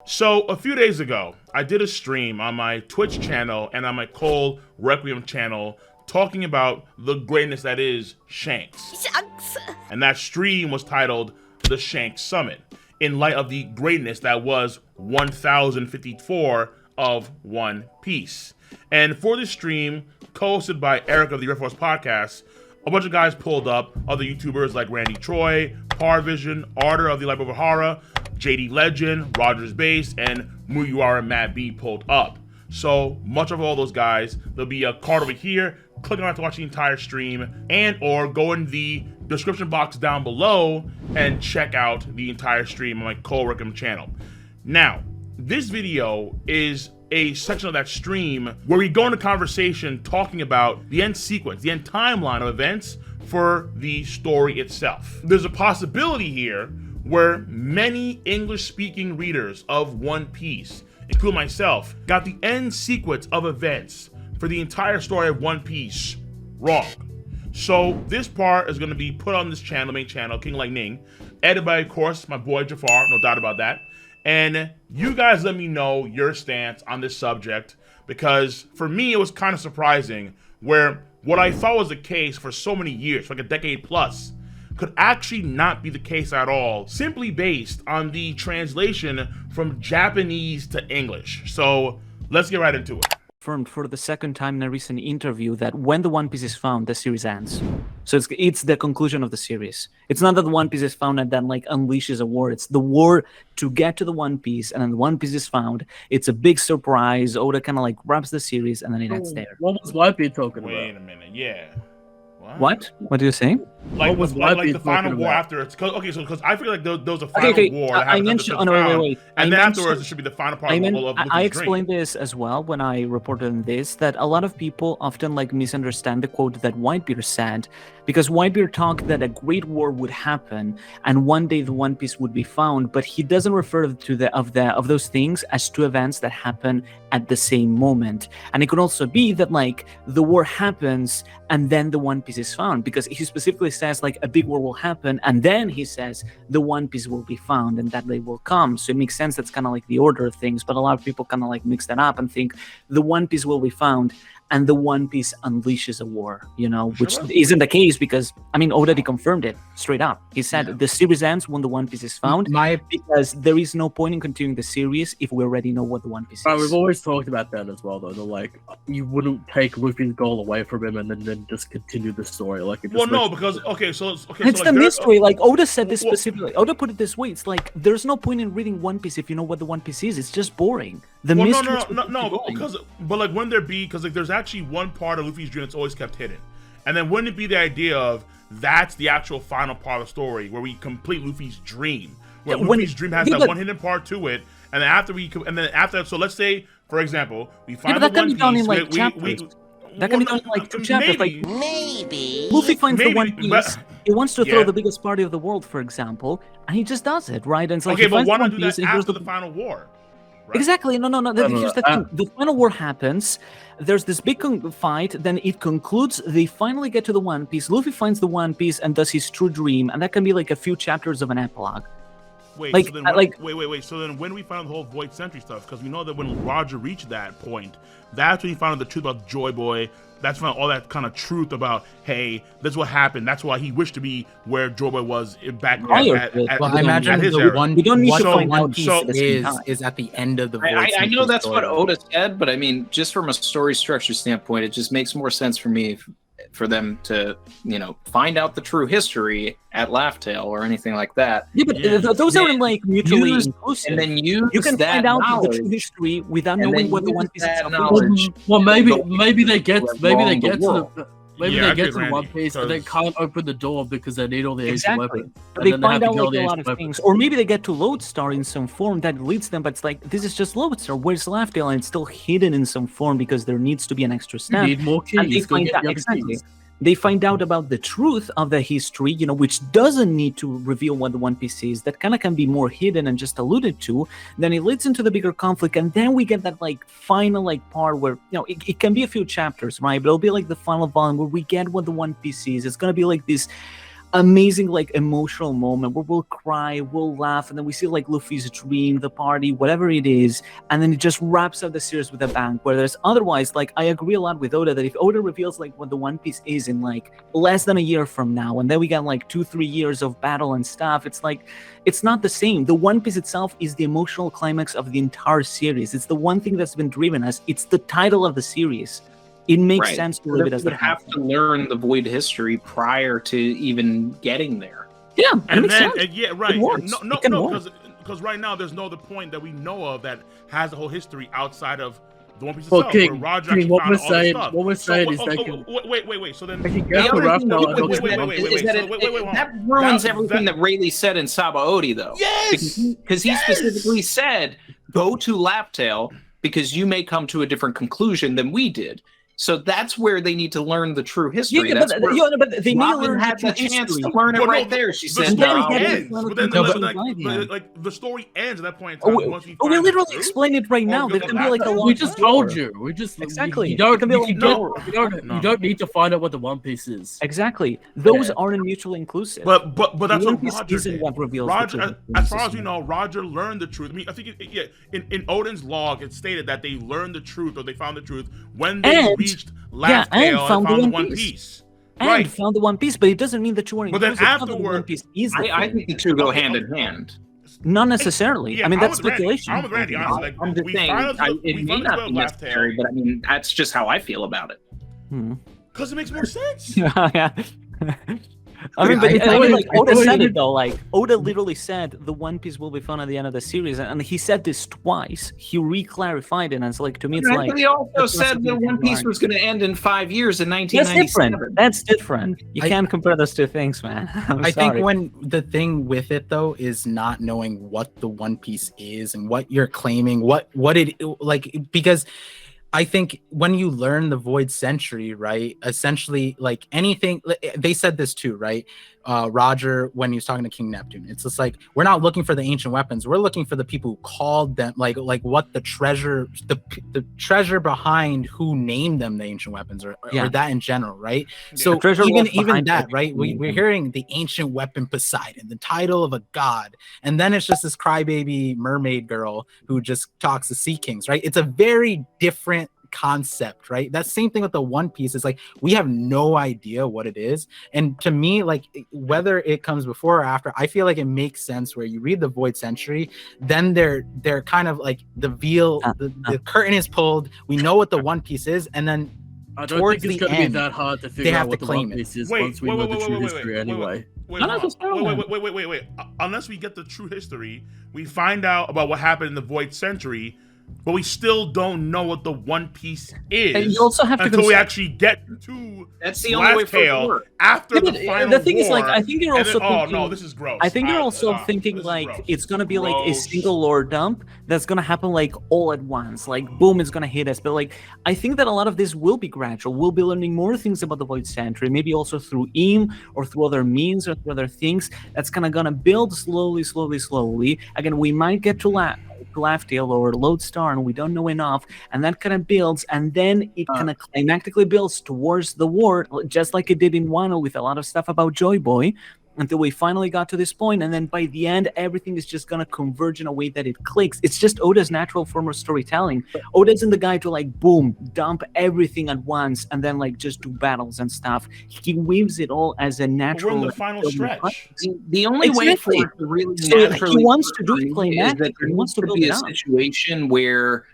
So a few days ago, I did a stream on my Twitch channel and on my Cole Requiem channel talking about the greatness that is Shanks. And that stream was titled The Shanks Summit, in light of the greatness that was 1054 of One Piece. And for this stream, co-hosted by Eric of the Air Force Podcast, a bunch of guys pulled up, other YouTubers like Randy Troy, ParVision, Artur of the Life of Hara, JD Legend, Rogers Base, and Muyuara Matt B pulled up. So much of all those guys, there'll be a card over here. Click on it to watch the entire stream, and or go in the description box down below and check out the entire stream on my Cole Requiem channel. Now, this video is a section of that stream where we go into conversation talking about the end sequence, the end timeline of events for the story itself. There's a possibility here where many English-speaking readers of One Piece, including myself, got the end sequence of events for the entire story of One Piece wrong. So this part is going to be put on this channel, main channel, King Lightning, edited by, of course, my boy Jafar, no doubt about that. And you guys let me know your stance on this subject, because for me it was kind of surprising where what I thought was the case for so many years, like a decade plus, could actually not be the case at all, simply based on the translation from Japanese to English. So let's get right into it. Confirmed for the second time in a recent interview that when the One Piece is found, the series ends. So it's the conclusion of the series. It's not that the One Piece is found and then like unleashes a war. It's the war to get to the One Piece, and then the One Piece is found. It's a big surprise. Oda kind of like wraps the series, and then it ends there. What was Whitebeard talking about? Wait a minute, yeah. What? What are you saying? Like the final war after it's okay. So because I feel like there was a final war. I mentioned. Oh no, wait. And then afterwards, it should be the final part of Luffy's I explained this as well when I reported on this, that a lot of people often like misunderstand the quote that Whitebeard said, because Whitebeard talked that a great war would happen and one day the One Piece would be found, but he doesn't refer to of those things as two events that happen at the same moment. And it could also be that like the war happens and then the One Piece is found, because he specifically says like a big war will happen and then he says the One Piece will be found and that day will come. So it makes sense. That's kind of like the order of things, but a lot of people kind of like mix that up and think the One Piece will be found and the One Piece unleashes a war, you know, which isn't the case, because, I mean, Oda confirmed it straight up. He said the series ends when the One Piece is found, because there is no point in continuing the series if we already know what the One Piece is. We've always talked about that as well, though. They're like, you wouldn't take Luffy's goal away from him and then just continue the story. Like, it just because, it's the mystery. Like, Oda said this specifically. Oda put it this way. It's like, there's no point in reading One Piece if you know what the One Piece is. It's just boring. But like, wouldn't there be, because like there's actually one part of Luffy's dream that's always kept hidden, and then wouldn't it be the idea of that's the actual final part of the story where we complete Luffy's dream, where Luffy's dream has that one hidden part to it, and then after so let's say, for example, we find the One Piece, that can be done in like 2 chapters. Maybe Luffy finds the One Piece. He wants to throw the biggest party of the world, for example, and he just does it, right? And it's like, okay, but why not do that after the final war? Right? Exactly. No. Here's the thing. The final war happens. There's this big fight. Then it concludes. They finally get to the One Piece. Luffy finds the One Piece and does his true dream, and that can be like a few chapters of an epilogue. Wait. So then when we found the whole Void Sentry stuff, because we know that when Roger reached that point, that's when he found out the truth about Joy Boy. That's when all that kind of truth about, hey, this is what happened. That's why he wished to be where Joy Boy was back I imagine his the era. One, we don't need to find One out Piece is at the end of the Void I know that's story. what Oda said, but I mean, just from a story structure standpoint, it just makes more sense for me for them to, find out the true history at Laugh Tale or anything like that. Yeah, but those aren't like mutually inclusive. And then you can find out the true history without knowing what the One Piece is. Well, maybe they get to the One Piece and they can't open the door because they need all the Asian weapons. They find out like a lot of things, or maybe they get to Lodestar in some form that leads them. But it's like, this is just Lodestar. Where's Laugh Tale? And it's still hidden in some form because there needs to be an extra step. You need more keys. And they find out exactly. They find out about the truth of the history, which doesn't need to reveal what the One Piece is. That kind of can be more hidden and just alluded to. Then it leads into the bigger conflict, and then we get that like final like part where it can be a few chapters, right? But it'll be like the final volume where we get what the One Piece is. It's gonna be like this amazing like emotional moment where we'll cry, we'll laugh, and then we see like Luffy's dream, the party, whatever it is, and then it just wraps up the series with a bang. Where there's otherwise, like, I agree a lot with Oda that if Oda reveals like what the One Piece is in like less than a year from now, and then we got like 2-3 years of battle and stuff, it's like it's not the same. The One Piece itself is the emotional climax of the entire series. It's the one thing that's been driven us. It's the title of the series. It makes sense to leave it as would have to learn the Void history prior to even getting there. Yeah, and then right. It works. No, because right now there's no other point that we know of that has a whole history outside of the One Piece itself. King, where Roger King, actually what found we're all saying, this stuff. what we're saying is they can. Wait. So then They can get the that ruins everything that Rayleigh said in Sabaody, though. Yes, because he specifically said, "Go to Laptail because you may come to a different conclusion than we did." So that's where they need to learn the true history. But they need to learn had the chance to learn it right there. She said, "No." Like the story ends at that point in time. We literally explain it right now. There can be like a long. We just told you. We just exactly. You don't need to find out what the One Piece is. Exactly. Those aren't mutually inclusive. But that's what Roger isn't did. what reveals. Roger, as far as we know, Roger learned the truth. I mean, I think in Odin's log, it stated that they learned the truth or they found the truth when they reached Laugh Tale and found the One Piece. And found the One Piece, but it doesn't mean that you weren't. But then afterward, the One Piece is I think the two go hand in hand. Not necessarily. I mean, that's speculation. I'm with Randy, honestly. Like, I'm just saying, it may not be necessary, but I mean, that's just how I feel about it. Because it makes more sense. Yeah. I mean, like Oda said it though. Like Oda literally said the One Piece will be found at the end of the series, and he said this twice. He re-clarified it, and it's like to me, it's like he also said that One Piece was going to end in 5 years in 1997. That's different. You can't compare those two things, man. I think when the thing with it though is not knowing what the One Piece is and what you're claiming, what it like, because I think when you learn the Void Century, right, essentially, like anything, they said this too, right? Roger, when he was talking to King Neptune, it's just like, we're not looking for the ancient weapons. We're looking for the people who called them, like what the treasure behind who named them the ancient weapons or that in general, right? Yeah. So even that, right? We're hearing the ancient weapon Poseidon, the title of a god. And then it's just this crybaby mermaid girl who just talks to sea kings, right? It's a very different concept, right? That same thing with the One Piece is like, we have no idea what it is. And to me, like, whether it comes before or after, I feel like it makes sense where you read the Void Century, then they're kind of like the veil, the curtain is pulled, we know what the One Piece is, and then I don't think it's going to be that hard to figure out what the One Piece is once we know the true history anyway. Wait. Unless we get the true history, we find out about what happened in the Void Century, but we still don't know what the One Piece is. And you also have to until we actually get to that's the only way for it to work. After the final the thing war, is, like, I think you're also thinking, oh no, this is gross. I think you're also thinking like it's gonna be like a single lore dump that's gonna happen like all at once, like boom, it's gonna hit us. But like, I think that a lot of this will be gradual. We'll be learning more things about the Void Century, maybe also through Eam or through other means or through other things. That's gonna build slowly. Again, we might get to Laughdale or Lodestar, and we don't know enough, and that kind of builds, and then it kind of climactically builds towards the war, just like it did in Wano with a lot of stuff about Joy Boy, until we finally got to this point, and then by the end, everything is just gonna converge in a way that it clicks. It's just Oda's natural form of storytelling. Oda isn't the guy to like boom, dump everything at once, and then like just do battles and stuff. He weaves it all as a natural. We're in the final stretch. The only way for it to really naturally he wants to do it climactic. He wants to build a situation where,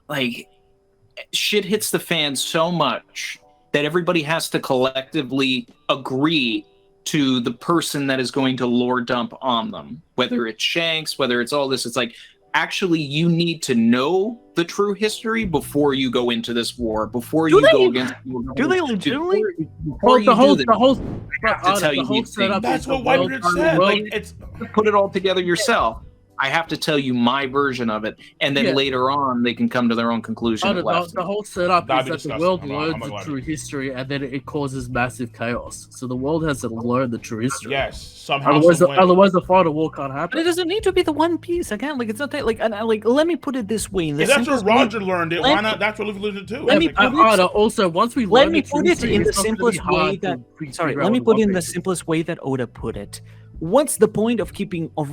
like, shit hits the fan so much that everybody has to collectively agree to the person that is going to lore dump on them, whether it's Shanks, whether it's all this. It's like, actually, you need to know the true history before you go into this war, before you go against. Do they legitimately? The whole setup. That's what Whitebeard said. Like, it's put it all together yourself. I have to tell you my version of it, and then later on they can come to their own conclusion. The whole setup That'd is be that the world disgusting. I'm learns not the gonna true history, and then it causes massive chaos. So the world has to learn the true history. Yes, somehow. Otherwise, the final war can't But happen. it doesn't need to be the One Piece again. Like it's not that. Like, like let me put it this way. If that's where Roger learned it, why not? That's where Luffy learned it too. Let me put it. Also, once we Let learn me the true put it history, in the it's not gonna be simplest way hard that. to Sorry, figure let me out put it One in the Piece. simplest way that Oda put it. What's the point of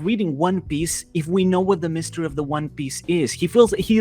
reading One Piece if we know what the mystery of the One Piece is? He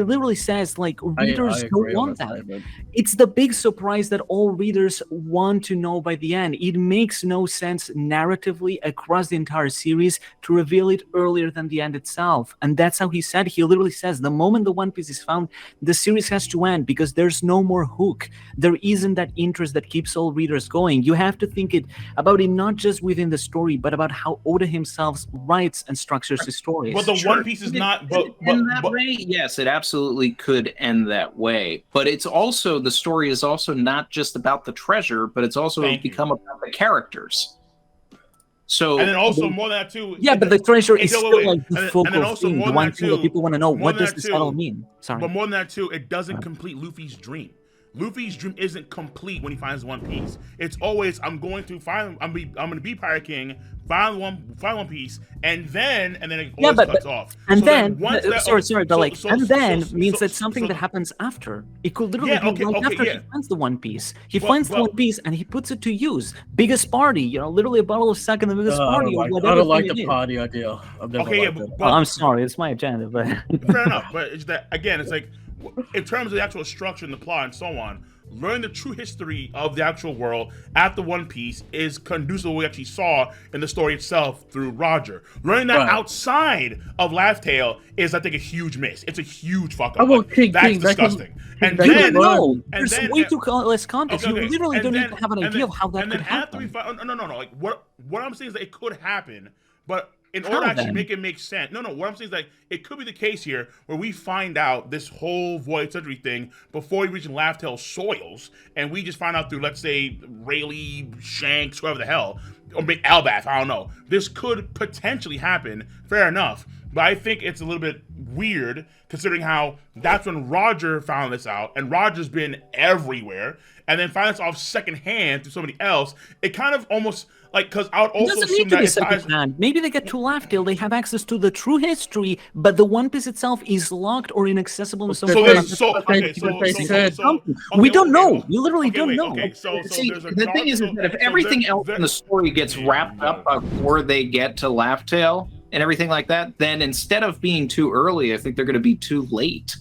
literally says like readers don't want that. It's the big surprise that all readers want to know by the end. It makes no sense narratively across the entire series to reveal it earlier than the end itself. And that's how he said. He literally says the moment the One Piece is found, the series has to end because there's no more hook. There isn't that interest that keeps all readers going. You have to think about it not just within the story, but about how Oda himself writes and structures his stories. But the One Piece is not. But way, yes, it absolutely could end that way. But it's also the story is also not just about the treasure, but it's also become about the characters. So and then also more than that too. Yeah, but the treasure is still like the focal and then also thing, more the than one that thing too, that people want to know. more What than does that this too, battle mean? Sorry. But more than that too, it doesn't complete Luffy's dream. Luffy's dream isn't complete when he finds One Piece. It's always I'm going to be Pirate King, find One Piece, and then it always cuts off. And So then, once that, sorry, but like, so- and so- then so- means so- that something so- that happens after. It could literally Yeah, be okay, after yeah. he finds the One Piece. He finds the One Piece and he puts it to use. Biggest party, literally a bottle of sake in the biggest party or whatever. I don't like thing the it is. party idea. I've never Okay, yeah, liked it. but I'm sorry, it's my agenda, but fair enough. But it's that again, it's like in terms of the actual structure and the plot and so on. Learn the true history of the actual world at the One Piece is conducive to what we actually saw in the story itself through Roger. Learning that outside of Laugh Tale is, I think, a huge miss. It's a huge fuck up. That's disgusting. And you then, don't know. and There's then, way too less context. okay, You literally and don't then- even have an and idea then- of how that and could then after happen. we find, no. Like what I'm saying is that it could happen, but in How order to actually then? make it make sense, no. What I'm saying is like it could be the case here where we find out this whole Void Century thing before we reach Laugh Tale soils, and we just find out through, let's say, Rayleigh, Shanks, whoever the hell, or Albath. I don't know. This could potentially happen. Fair enough. But I think it's a little bit weird considering how that's when Roger found this out, and Roger's been everywhere, and then find this off secondhand through somebody else. It kind of almost like, because I would It also doesn't assume need to that be it ties. secondhand. Maybe they get to Laugh Tale, they have access to the true history, but the One Piece itself is locked or inaccessible in some So form. We don't know. We literally don't know. Okay, so See, there's a the thing is that if everything else in the story gets wrapped up before they get to Laugh Tale and everything like that, then instead of being too early, I think they're going to be too late.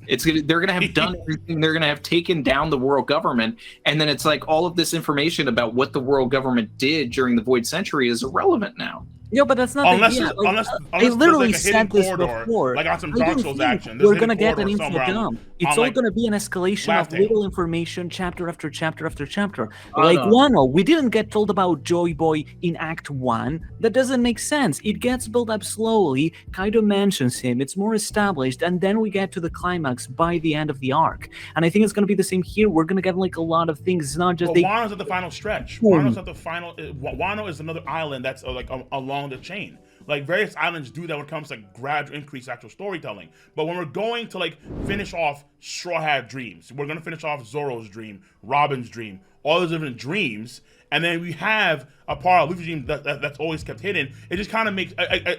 They're going to have done everything. They're going to have taken down the world government, and then it's like all of this information about what the world government did during the Void Century is irrelevant now. Yeah, but that's not unless the idea. unless I there's literally like a hidden said this corridor, before. like on some I Dark don't Souls think action. There's we're a hidden gonna get an corridor somewhere infodump. It's on, all like, gonna be an escalation Laugh of Tale. little information, chapter after chapter after chapter. I Like know. Wano, we didn't get told about Joy Boy in Act 1. That doesn't make sense. It gets built up slowly. Kaido mentions him. It's more established, and then we get to the climax by the end of the arc. And I think it's gonna be the same here. We're gonna get like a lot of things. It's not just But Wano's at the final stretch. Wano's at the final. Wano is another island that's like along the chain. Like various islands do that when it comes to like, gradual increase actual storytelling. But when we're going to like finish off Straw Hat Dreams, we're gonna finish off Zoro's dream, Robin's dream, all those different dreams, and then we have a part of Luffy's dream that's always kept hidden. It just kind of makes,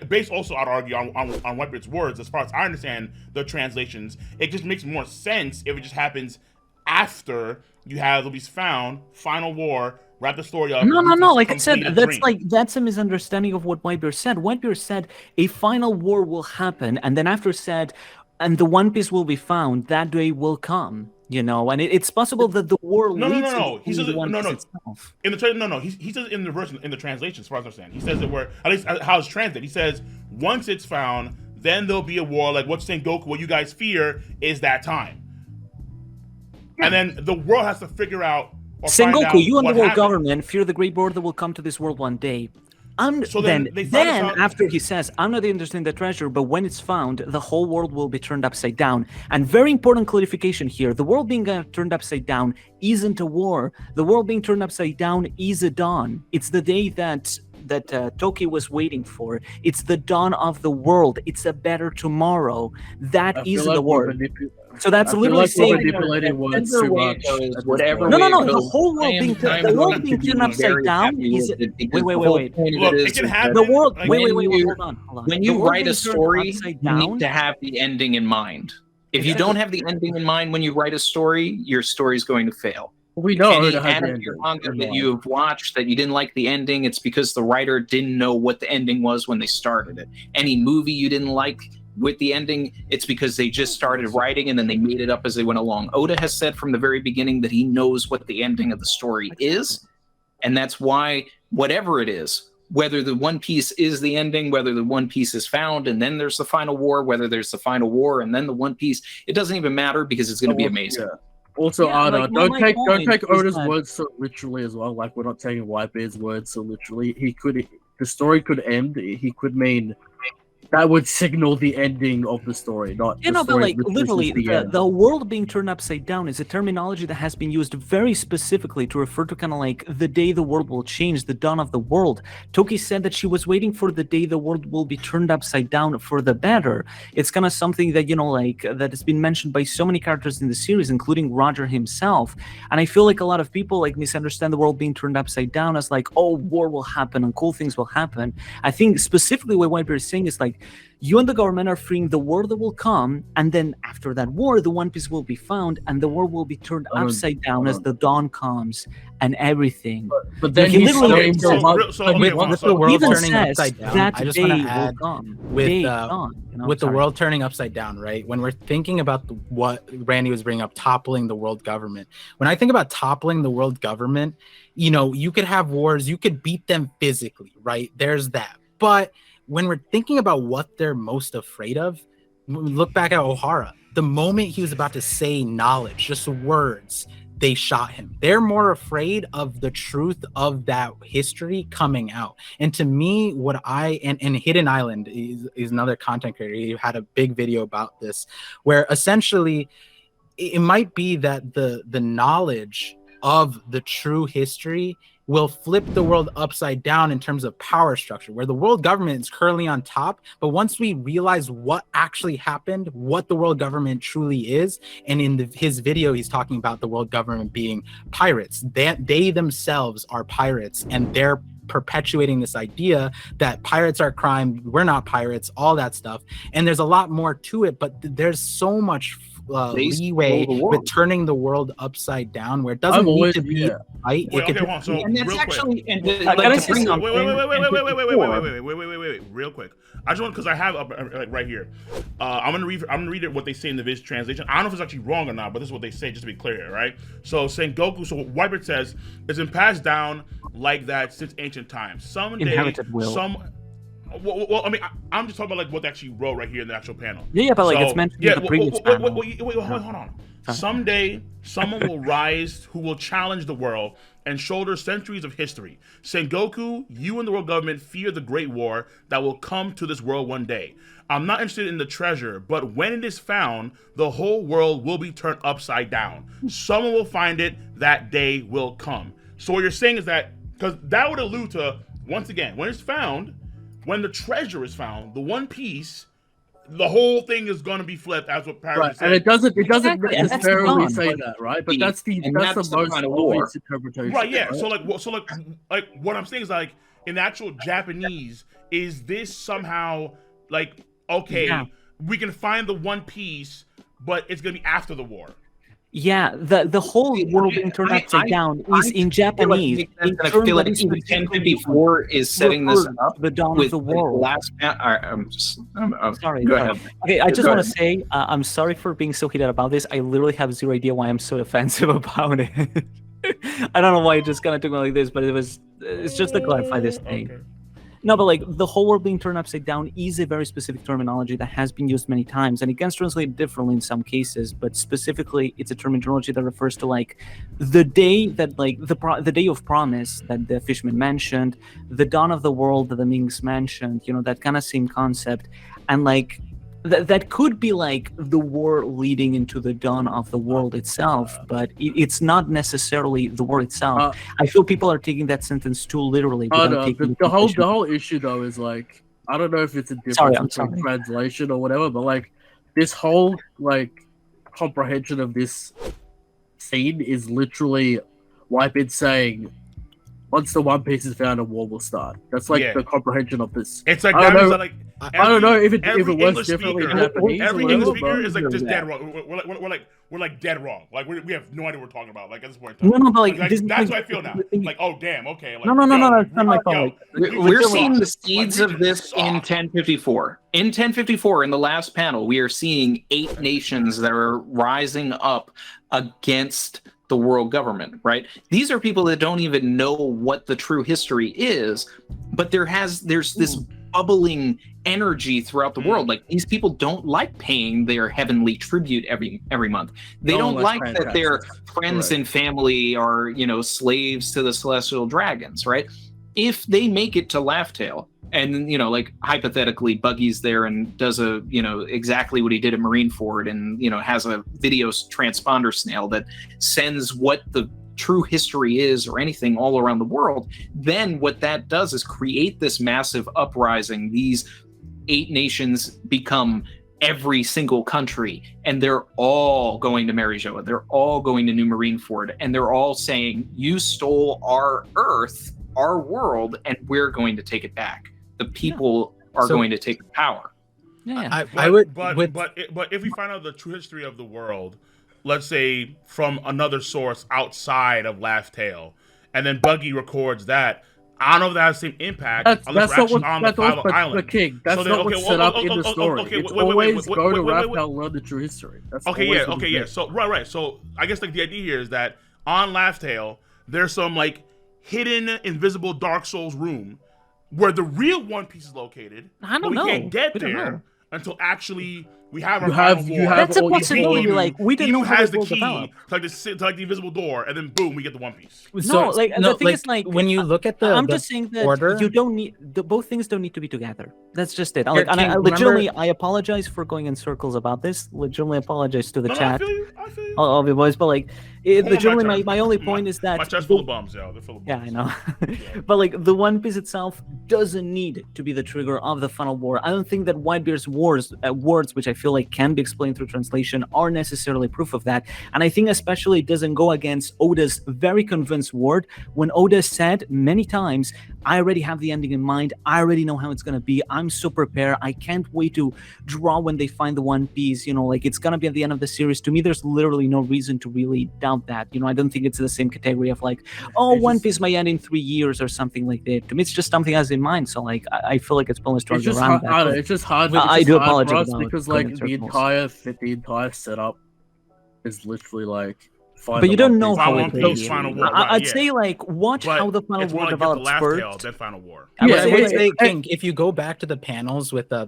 based also, I'd argue on Whitebeard's words, as far as I understand the translations, it just makes more sense if it just happens after you have Luffy's found, final war, wrap the story up. No. Luffy's Like I said, completed dream. that's a misunderstanding of what Whitebeard said. Whitebeard said a final war will happen, and then after said, and the One Piece will be found. That day will come. And it's possible that the war No. leads He says to the One no. Piece itself. In the he says in the version in the translation, as far as I understand, he says that where at least how it's translated. He says once it's found, then there'll be a war. Like what's Sengoku, what you guys fear is that time, and then the world has to figure out. Or find out Sengoku, you and the what world happened. government fear the great border will come to this world one day. So then they find us out- After he says, I'm not interested in the treasure, but when it's found, the whole world will be turned upside down. And very important clarification here, the world being turned upside down isn't a war. The world being turned upside down is a dawn. It's the day that Toki was waiting for. It's the dawn of the world. It's a better tomorrow. That is the word. So that's literally saying manipulating words too much. Whatever. No. way it The goes, whole world I am- being I am the world going being to be turned upside very down happy is with it, because wait. the whole point of Look, it it is can that happen. The world. Like, Wait. when you- Hold on. when The you world write a being turned story, upside you down, need to have the ending in mind. If you Exactly. don't have the ending in mind when you write a story, your story is going to fail. We know Any it has the anime ending. or manga that you have watched that you didn't like the ending, it's because the writer didn't know what the ending was when they started it. Any movie you didn't like with the ending, it's because they just started writing and then they made it up as they went along. Oda has said from the very beginning that he knows what the ending of the story is, and that's why whatever it is, whether the One Piece is the ending, whether the One Piece is found and then there's the final war, whether there's the final war and then the One Piece, it doesn't even matter because it's going to be amazing. Yeah. Also, Yeah, Artur, like, don't my take point Oda's is that- words so literally as well. Like, we're not taking Whitebeard's words so literally. The story could end. He could mean that would signal the ending of the story, not Yeah, the no, but story like literally literally, says the end. the world being turned upside down is a terminology that has been used very specifically to refer to kind of like the day the world will change, the dawn of the world. Toki said that she was waiting for the day the world will be turned upside down for the better. It's kind of something that, like, that has been mentioned by so many characters in the series, including Roger himself. And I feel like a lot of people like misunderstand the world being turned upside down as like, oh, war will happen and cool things will happen. I think specifically what Whitebeard is saying is like, you and the government are freeing the war that will come, and then after that war, the One Piece will be found, and the world will be turned upside down as the dawn comes and everything. But then he he literally said, said- with the world Even turning says upside down, that I just day want to will add come. with Day the gone, with the sorry. world turning upside down, right? When we're thinking about what Randy was bringing up, toppling the world government. When I think about toppling the world government, you could have wars, you could beat them physically, right? There's that. But when we're thinking about what they're most afraid of, look back at Ohara. The moment he was about to say knowledge, just words, they shot him. They're more afraid of the truth of that history coming out. And to me, and Hidden Island is another content creator. He had a big video about this, where essentially it might be that the knowledge of the true history will flip the world upside down in terms of power structure, where the world government is currently on top. But once we realize what actually happened, what the world government truly is, and in his video, he's talking about the world government being pirates. They themselves are pirates, and they're perpetuating this idea that pirates are crime, we're not pirates, all that stuff. And there's a lot more to it, but there's so much leeway with turning the world upside down, where it doesn't need to be right. Wait, okay, hold on. So, And that's real actually, quick. Wait, real quick. I just want, because I have up like right here. I'm gonna read it what they say in the Viz translation. I don't know if it's actually wrong or not, but this is what they say, just to be clear, right? So Sengoku, so Whitebeard says, it's been passed down like that since ancient times. Someday, Inherited will. Well, I mean, I'm just talking about like what they actually wrote right here in the actual panel. Yeah, but like it's mentioned in the previous panel. Wait, hold on. Someday, someone will rise who will challenge the world and shoulder centuries of history. Sengoku, you and the world government fear the great war that will come to this world one day. I'm not interested in the treasure, but when it is found, the whole world will be turned upside down. Someone will find it, that day will come. So what you're saying is that, because that would allude to, once again, when it's found, when the treasure is found, the One Piece, the whole thing is going to be flipped, as what ParVision said. And it doesn't Exactly, and that's the necessarily dawn, say but- that, right? But that's the And that's the most kind of war. obvious interpretation. Right, yeah. So like what I'm saying is like in actual Japanese, is this somehow like, okay, Yeah. we can find the One Piece, but it's gonna be after the war. Yeah, the whole world being turned upside down is in Japanese. I feel like even 1054 is setting this up the dawn with of the world. I'm Sorry. Go sorry. ahead. Okay, I just Go want to ahead. say I'm sorry for being so heated about this. I literally have zero idea why I'm so offensive about it. I don't know why it just kind of took me like this, but it's just to clarify this thing. Okay. No, but like the whole world being turned upside down is a very specific terminology that has been used many times, and it gets translated differently in some cases. But specifically, it's a terminology that refers to like the day that like the day of promise that the fisherman mentioned, the dawn of the world that the Mings mentioned. That kind of same concept, and like that could be like the war leading into the dawn of the world itself, but it's not necessarily the war itself. I feel people are taking that sentence too literally. The whole issue though is like, I don't know if it's a difference between translation or whatever, but like this whole like comprehension of this scene is literally Whitebeard saying, once the One Piece is found, a war will start. That's like the comprehension of this. It's like I don't know if it works differently in Japanese. Every English speaker is like just dead wrong. We're like dead wrong. Like we have no idea what we're talking about. Like at this point in time. No, but like that's what I feel now. Like, oh damn, okay. Like, no. That's not my fault. We're seeing the seeds of this in 1054. In 1054, in the last panel, we are seeing 8 nations that are rising up against the world government, right? These are people that don't even know what the true history is, but there's this bubbling energy throughout the world. Like, these people don't like paying their heavenly tribute every month. They don't like that their friends and family are, slaves to the celestial dragons, right? If they make it to Laughtail, and like hypothetically Buggy's there and does exactly what he did at Marineford, and has a video transponder snail that sends what the true history is or anything all around the world, then what that does is create this massive uprising. These 8 nations become every single country, and they're all going to Marijoa, they're all going to New Marineford, and they're all saying, you stole our Earth, our world, and we're going to take it back. The people are going to take the power. Yeah, but if we find out the true history of the world, let's say from another source outside of Laughtail, and then Buggy records that, I don't know if that has the same impact. That's not the King. That's not what's set up in the story. It's always go to Laughtail, learn the true history. So right. So I guess like the idea here is that on Laughtail, there's some like hidden, invisible Dark Souls room where the real One Piece is located. I don't know. We can't get there until actually we have our That's a possibility. Like, we didn't know how has the will key develop. to the invisible door, and then boom, we get the One Piece. The thing is, like, when you look at I'm just saying that order, you don't need both things don't need to be together. That's just it. I apologize for going in circles about this. Legitimately apologize to the chat. I feel you. All of you boys, but like, legitimately, my only point is that my chest full of bums, yo. They're full of bums. Yeah, I know. But like, the One Piece itself doesn't need to be the trigger of the final war. I don't think that Whitebeard's words, which I feel like can be explained through translation, are necessarily proof of that. And I think especially it doesn't go against Oda's very convinced word when Oda said many times, I already have the ending in mind. I already know how it's going to be. I'm so prepared. I can't wait to draw when they find the One Piece. Like, it's going to be at the end of the series. To me, there's literally no reason to really doubt that. I don't think it's the same category of like, One Piece might end in 3 years or something like that. To me, it's just something I has in mind. So like, I feel like it's pointless to argue around that. It's just hard. I do apologize because like the entire setup is literally like. But you don't know how it goes. I'd say like watch how the final war develops first. Then final war. King, if you go back to the panels with the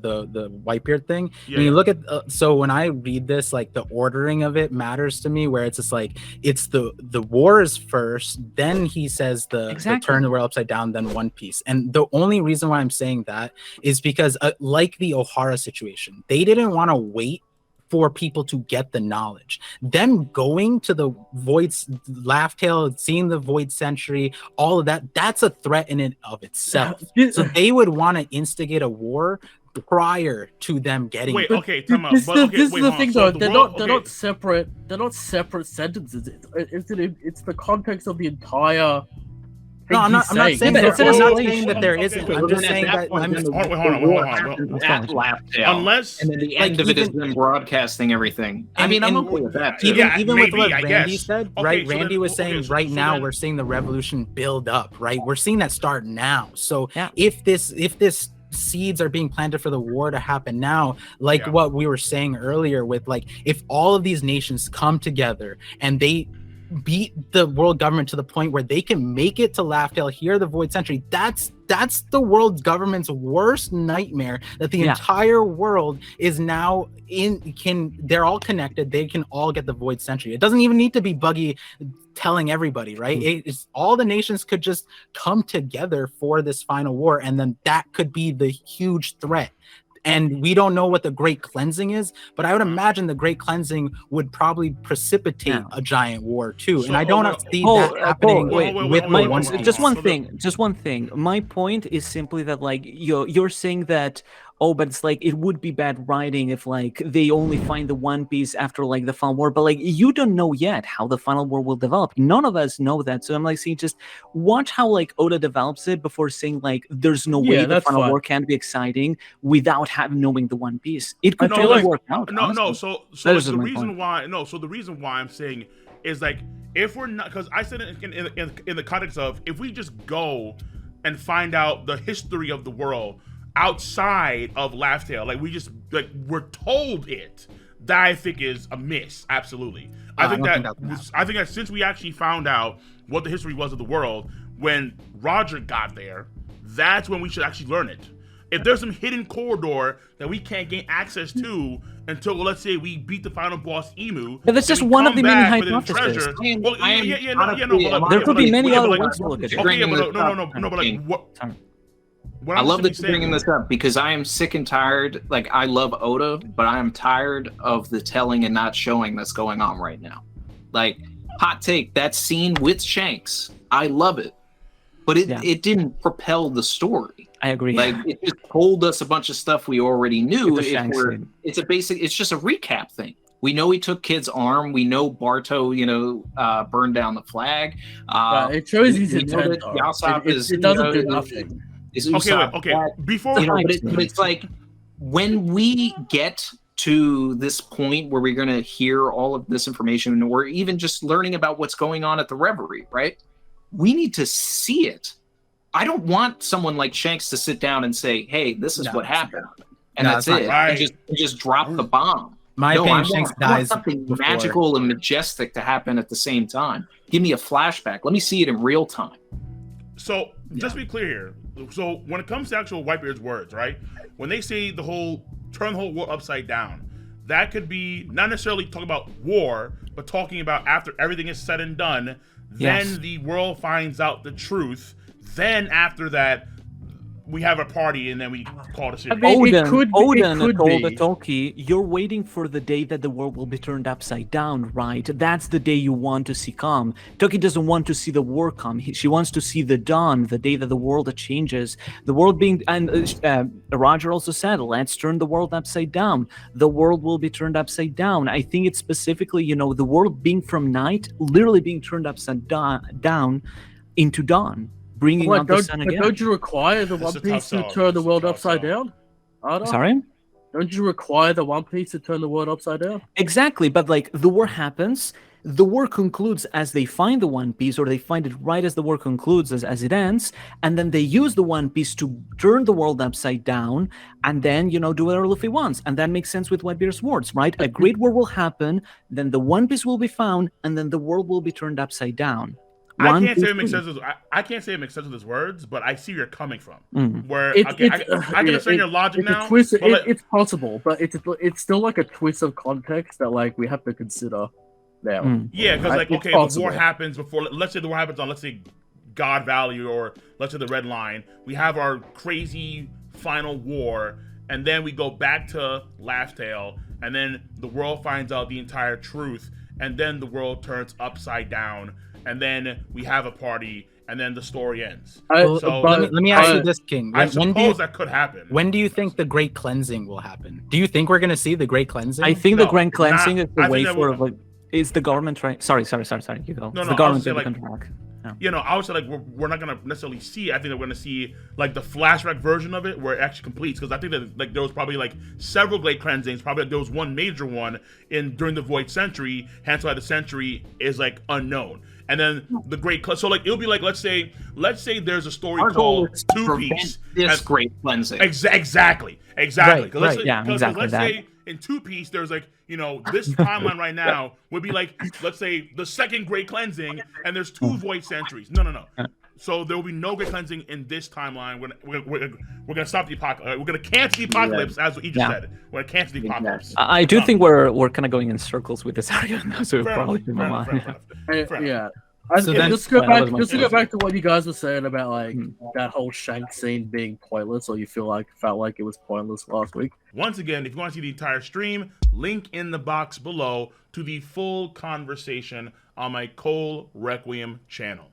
Whitebeard thing, and you look at so when I read this, like the ordering of it matters to me. Where it's just like it's the wars first, then he says the turn the world upside down, then One Piece. And the only reason why I'm saying that is because like the Ohara situation, they didn't want to wait for people to get the knowledge. Them going to the Void's Laughtail, seeing the Void Century, all of that's a threat in and of itself. So they would want to instigate a war prior to them getting. Wait, okay, time out. This is the thing, though. They're not separate. They're not separate sentences. It's the context of the entire. No, I'm not saying that there isn't. I'm just saying that. Hold on. Unless, and then the end of it is them broadcasting everything. I mean, I'm okay with that. Even with what Randy said, right? Randy was saying right now we're seeing the revolution build up, right? We're seeing that start now. So if this seeds are being planted for the war to happen now, like what we were saying earlier, with like if all of these nations come together and they beat the world government to the point where they can make it to Laughtail, hear the Void Century, that's the world government's worst nightmare, that the entire world is now they're all connected, they can all get the Void Century. It doesn't even need to be Buggy telling everybody, right? It's all the nations could just come together for this final war, and then that could be the huge threat. and we don't know what the Great Cleansing is, but I would imagine the Great Cleansing would probably precipitate a giant war too, and I don't see that happening with the One Piece. Just one thing. My point is simply that like you're saying that, oh, but it's like it would be bad writing if like they only find the One Piece after like the final war, but like you don't know yet how the final war will develop. None of us know that, so I'm like saying just watch how like Oda develops it before saying like there's no way the final war can be exciting without knowing the One Piece. It could totally work out. So the reason why I'm saying is like if we're not, because I said it in the context of if we just go and find out the history of the world outside of Laugh Tale, like we're told it, that I think is a miss. Absolutely. I think that since we actually found out what the history was of the world when Roger got there, that's when we should actually learn it. If there's some hidden corridor that we can't gain access to until, let's say, we beat the final boss Emu, that's just one of the many hypotheses. There could be many other ways to look at it. Okay, but like what? I love that you're bringing this up because I am sick and tired. Like, I love Oda, but I am tired of the telling and not showing that's going on right now. Like, hot take, that scene with Shanks, I love it, but it didn't propel the story. I agree. Like, it just told us a bunch of stuff we already knew. It's just a recap thing. We know he took Kid's arm. We know Barto, burned down the flag. It shows he's intent. It doesn't do nothing. Okay. Before, but it's like when we get to this point where we're going to hear all of this information, or even just learning about what's going on at the Reverie, right? We need to see it. I don't want someone like Shanks to sit down and say, "Hey, this is what happened," and that's it. Right. And just drop the bomb. My opinion, Shanks I want dies something before. magical and majestic to happen at the same time. Give me a flashback. Let me see it in real time. So, just to be clear here. So, when it comes to actual Whitebeard's words, right? When they say turn the whole world upside down, that could be not necessarily talking about war, but talking about after everything is said and done, then the world finds out the truth. Then after that, we have a party and then we call the city. Odin told the Toki, you're waiting for the day that the world will be turned upside down, right? That's the day you want to see come. Toki doesn't want to see the war come. She wants to see the dawn, the day that the world changes. The world being, and Roger also said, let's turn the world upside down. The world will be turned upside down. I think it's specifically, the world being from night, literally being turned upside down into dawn. Bringing out the sun again. Don't you require the One Piece to turn the world upside down? Sorry? Don't you require the One Piece to turn the world upside down? Exactly, but like the war happens, the war concludes as they find the One Piece, or they find it right as the war concludes, as it ends, and then they use the One Piece to turn the world upside down, and then, do whatever Luffy wants. And that makes sense with Whitebeard's words, right? A great war will happen, then the One Piece will be found, and then the world will be turned upside down. I can't say it makes sense with his words, but I see where you're coming from. Where I can understand your logic now. It's possible, but it's still like a twist of context that like we have to consider now. Yeah, because the war happens before. Let's say the war happens on, let's say, God Valley, or let's say the Red Line. We have our crazy final war, and then we go back to Laugh Tale, and then the world finds out the entire truth, and then the world turns upside down. And then we have a party, and then the story ends. Let me ask you this, King. I suppose that could happen. When do you think the Great Cleansing will happen? Do you think we're going to see the Great Cleansing? I think the Great Cleansing is the way for is the government trying? Sorry. You go. No, the government contract. I would say like we're not gonna necessarily see. I think that we're gonna see like the flashback version of it where it actually completes, because I think that like there was probably like several Great Cleansings. Probably there was one major one during the Void Century. Hence why the Century is like unknown. And then the Great so like it'll be like let's say there's a story called Two Piece. This Great Cleansing. Exactly. Right. Let's say in Two Piece there's like this timeline right now would be like, let's say, the second Great Cleansing, and there's 2 Void Centuries. No. So there will be no Great Cleansing in this timeline. We're gonna stop the apocalypse. We're gonna cancel the apocalypse, as what you just said. We're gonna cancel the apocalypse. I do think we're kind of going in circles with this argument, so we'll probably move on. Yeah. So then- just to go that was back, my just to go question. back to what you guys were saying about like that whole Shank scene being pointless, or you felt like it was pointless last week. Once again, if you want to see the entire stream, link in the box below to the full conversation on my Cole Requiem channel.